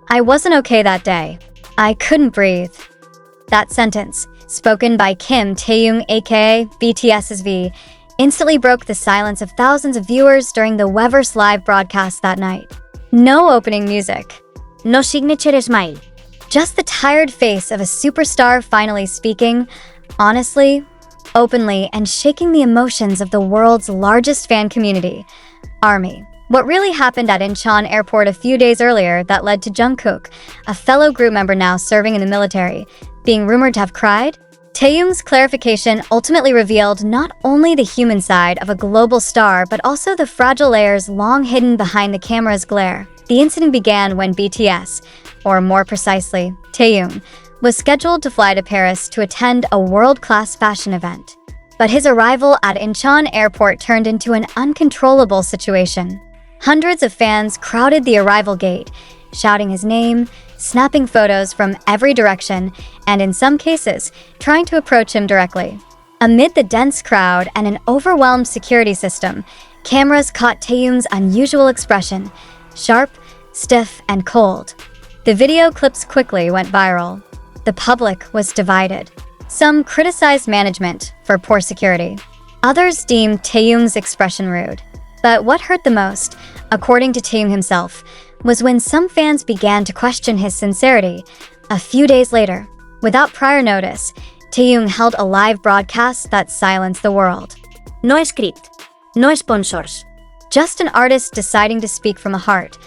I wasn't okay that day. I couldn't breathe. That sentence, spoken by Kim Taehyung aka BTS's V, instantly broke the silence of thousands of viewers during the weverse live broadcast that night. No opening music. No signature smile. Just the tired face of a superstar finally speaking, honestly, openly, and shaking the emotions of the world's largest fan community, ARMY. What really happened at Incheon airport a few days earlier that led to Jungkook, a fellow group member now serving in the military, being rumored to have cried? Taehyung's clarification ultimately revealed not only the human side of a global star, but also the fragile layers long hidden behind the camera's glare. The incident began when BTS, or more precisely, Taehyung, was scheduled to fly to Paris to attend a world-class fashion event. But his arrival at Incheon airport turned into an uncontrollable situation. Hundreds of fans crowded the arrival gate, shouting his name, snapping photos from every direction, and in some cases, trying to approach him directly. Amid the dense crowd and an overwhelmed security system, cameras caught Taehyung's unusual expression, sharp, stiff, and cold. The video clips quickly went viral. The public was divided. Some criticized management for poor security. Others deemed Taehyung's expression rude. But what hurt the most, according to Taehyung himself, was when some fans began to question his sincerity. A few days later, without prior notice, Taehyung held a live broadcast that silenced the world. No script. No sponsors. Just an artist deciding to speak from the heart.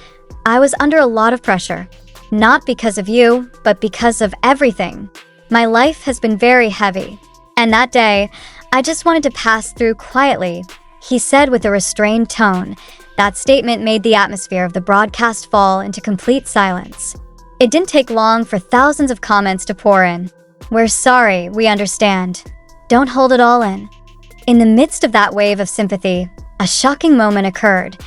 I was under a lot of pressure. Not because of you, but because of everything. My life has been very heavy. And that day, I just wanted to pass through quietly, he said with a restrained tone. That statement made the atmosphere of the broadcast fall into complete silence. It didn't take long for thousands of comments to pour in. We're sorry, we understand. Don't hold it all in. In the midst of that wave of sympathy, a shocking moment occurred.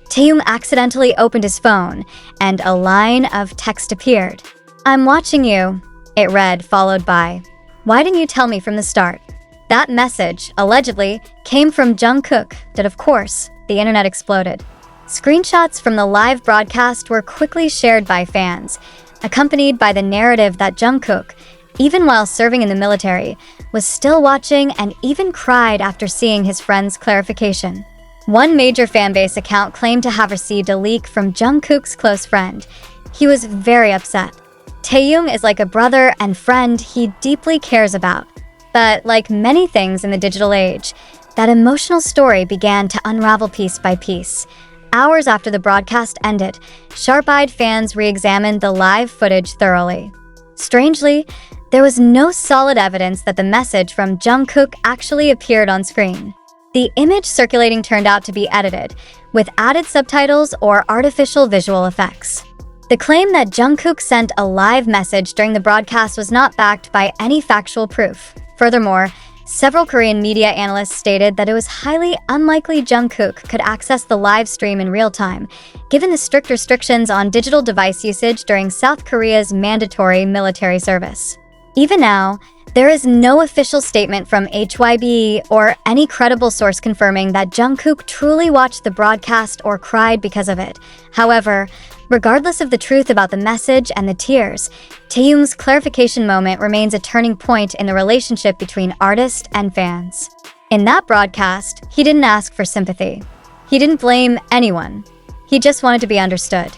Taehyung accidentally opened his phone, and a line of text appeared. I'm watching you, it read, followed by, why didn't you tell me from the start? That message, allegedly, came from Jungkook, but of course, the internet exploded. Screenshots from the live broadcast were quickly shared by fans, accompanied by the narrative that Jungkook, even while serving in the military, was still watching and even cried after seeing his friend's clarification. One major fanbase account claimed to have received a leak from Jungkook's close friend. He was very upset. Taehyung is like a brother and friend he deeply cares about. But like many things in the digital age, that emotional story began to unravel piece by piece. Hours after the broadcast ended, sharp-eyed fans re-examined the live footage thoroughly. Strangely, there was no solid evidence that the message from Jungkook actually appeared on screen. The image circulating turned out to be edited, with added subtitles or artificial visual effects. The claim that Jungkook sent a live message during the broadcast was not backed by any factual proof. Furthermore, several Korean media analysts stated that it was highly unlikely Jungkook could access the live stream in real time, given the strict restrictions on digital device usage during South Korea's mandatory military service. Even now, there is no official statement from hybe or any credible source confirming that Jungkook truly watched the broadcast or cried because of it. However, regardless of the truth about the message and the tears, Taehyung's clarification moment remains a turning point in the relationship between artist and fans. In that broadcast, he didn't ask for sympathy. He didn't blame anyone. He just wanted to be understood.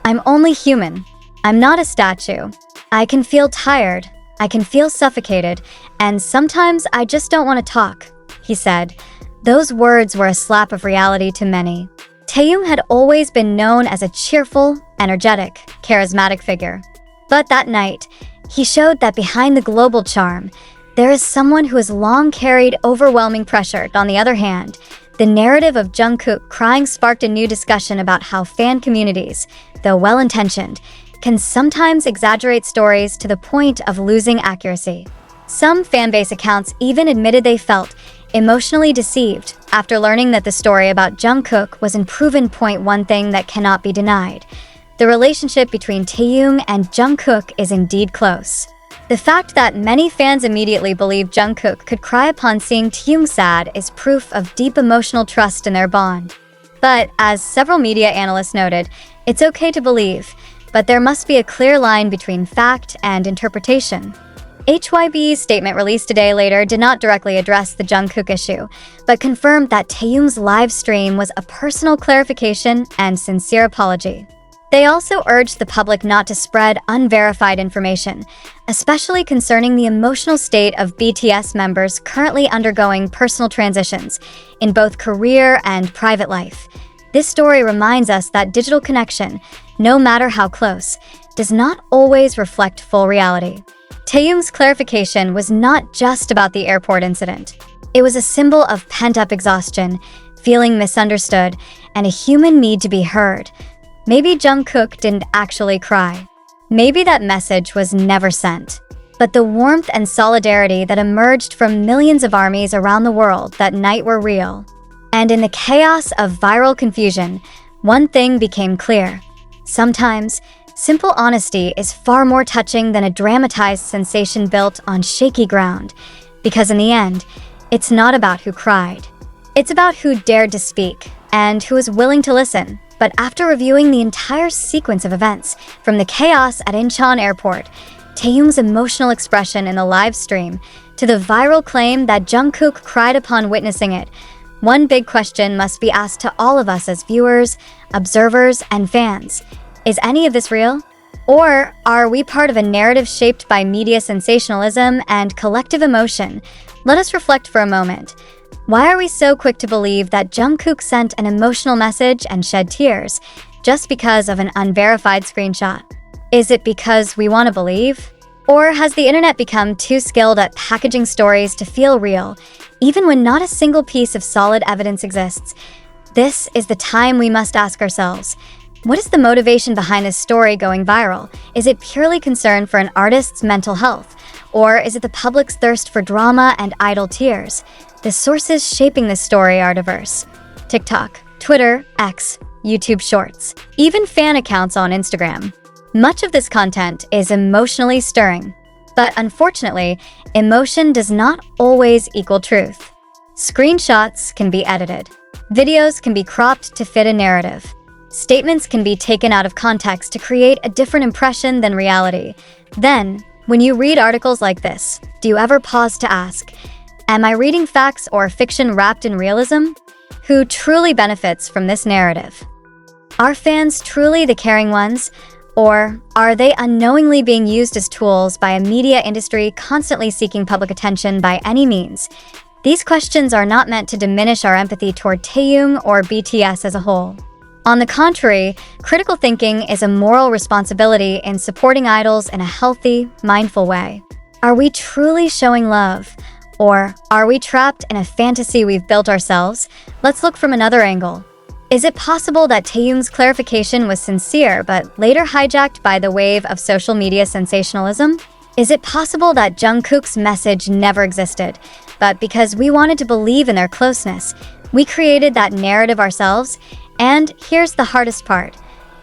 I'm only human. I'm not a statue. I can feel tired. I can feel suffocated, and sometimes I just don't want to talk, he said. Those words were a slap of reality to many. Taehyung had always been known as a cheerful, energetic, charismatic figure. But that night, he showed that behind the global charm, there is someone who has long carried overwhelming pressure. On the other hand, the narrative of Jungkook crying sparked a new discussion about how fan communities, though well-intentioned, can sometimes exaggerate stories to the point of losing accuracy. Some fanbase accounts even admitted they felt emotionally deceived after learning that the story about Jungkook was in proven point one thing that cannot be denied. The relationship between Taehyung and Jungkook is indeed close. The fact that many fans immediately believed Jungkook could cry upon seeing Taehyung sad is proof of deep emotional trust in their bond. But, as several media analysts noted, it's okay to believe, but there must be a clear line between fact and interpretation. HYB's statement released a day later did not directly address the Jungkook issue, but confirmed that Taehyung's live stream was a personal clarification and sincere apology. They also urged the public not to spread unverified information, especially concerning the emotional state of BTS members currently undergoing personal transitions in both career and private life. This story reminds us that digital connection, no matter how close, does not always reflect full reality. Taehyung's clarification was not just about the airport incident. It was a symbol of pent-up exhaustion, feeling misunderstood, and a human need to be heard. Maybe Jungkook didn't actually cry. Maybe that message was never sent. But the warmth and solidarity that emerged from millions of armies around the world that night were real. And in the chaos of viral confusion, one thing became clear. Sometimes, simple honesty is far more touching than a dramatized sensation built on shaky ground. Because in the end, it's not about who cried. It's about who dared to speak and who was willing to listen. But after reviewing the entire sequence of events, from the chaos at Incheon airport, Taehyung's emotional expression in the live stream, to the viral claim that Jungkook cried upon witnessing it, one big question must be asked to all of us as viewers, observers, and fans. Is any of this real? Or are we part of a narrative shaped by media sensationalism and collective emotion? Let us reflect for a moment. Why are we so quick to believe that Jungkook sent an emotional message and shed tears just because of an unverified screenshot? Is it because we want to believe? Or has the internet become too skilled at packaging stories to feel real, even when not a single piece of solid evidence exists? This is the time we must ask ourselves. What is the motivation behind this story going viral? Is it purely concern for an artist's mental health? Or is it the public's thirst for drama and idle tears? The sources shaping this story are diverse. TikTok, Twitter, X, YouTube Shorts, even fan accounts on Instagram. Much of this content is emotionally stirring. But unfortunately, emotion does not always equal truth. Screenshots can be edited. Videos can be cropped to fit a narrative. Statements can be taken out of context to create a different impression than reality. Then, when you read articles like this, do you ever pause to ask, am I reading facts or fiction wrapped in realism? Who truly benefits from this narrative? Are fans truly the caring ones? Or are they unknowingly being used as tools by a media industry constantly seeking public attention by any means? These questions are not meant to diminish our empathy toward Taehyung or BTS as a whole. On the contrary, critical thinking is a moral responsibility in supporting idols in a healthy, mindful way. Are we truly showing love? Or are we trapped in a fantasy we've built ourselves? Let's look from another angle. Is it possible that Taehyung's clarification was sincere but later hijacked by the wave of social media sensationalism? Is it possible that Jungkook's message never existed, but because we wanted to believe in their closeness, we created that narrative ourselves? And here's the hardest part.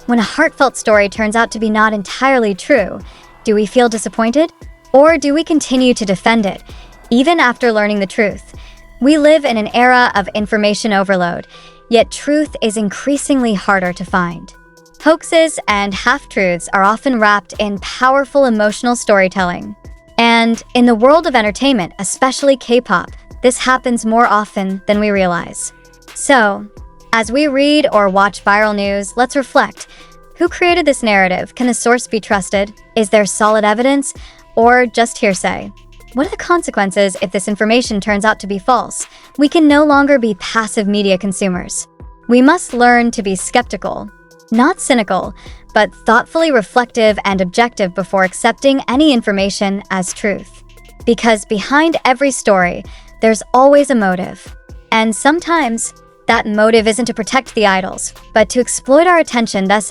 When a heartfelt story turns out to be not entirely true, do we feel disappointed? Or do we continue to defend it, even after learning the truth? We live in an era of information overload, yet truth is increasingly harder to find. Hoaxes and half-truths are often wrapped in powerful emotional storytelling. And in the world of entertainment, especially K-pop, this happens more often than we realize. So, as we read or watch viral news, let's reflect. Who created this narrative? Can the source be trusted? Is there solid evidence? Or just hearsay? What are the consequences if this information turns out to be false? We can no longer be passive media consumers. We must learn to be skeptical, not cynical, but thoughtfully reflective and objective before accepting any information as truth. Because behind every story, there's always a motive. And sometimes, that motive isn't to protect the idols, but to exploit our attention. Thus,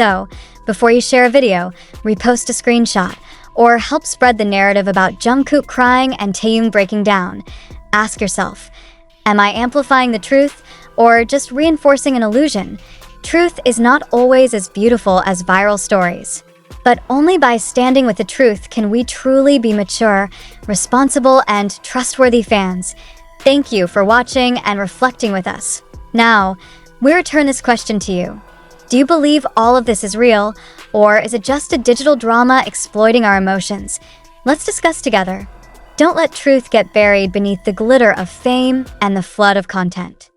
before you share a video, repost a screenshot, or help spread the narrative about Jungkook crying and Taehyung breaking down, ask yourself, am I amplifying the truth or just reinforcing an illusion? Truth is not always as beautiful as viral stories. But only by standing with the truth can we truly be mature, responsible, and trustworthy fans. Thank you for watching and reflecting with us. Now, we return this question to you. Do you believe all of this is real, or is it just a digital drama exploiting our emotions? Let's discuss together. Don't let truth get buried beneath the glitter of fame and the flood of content.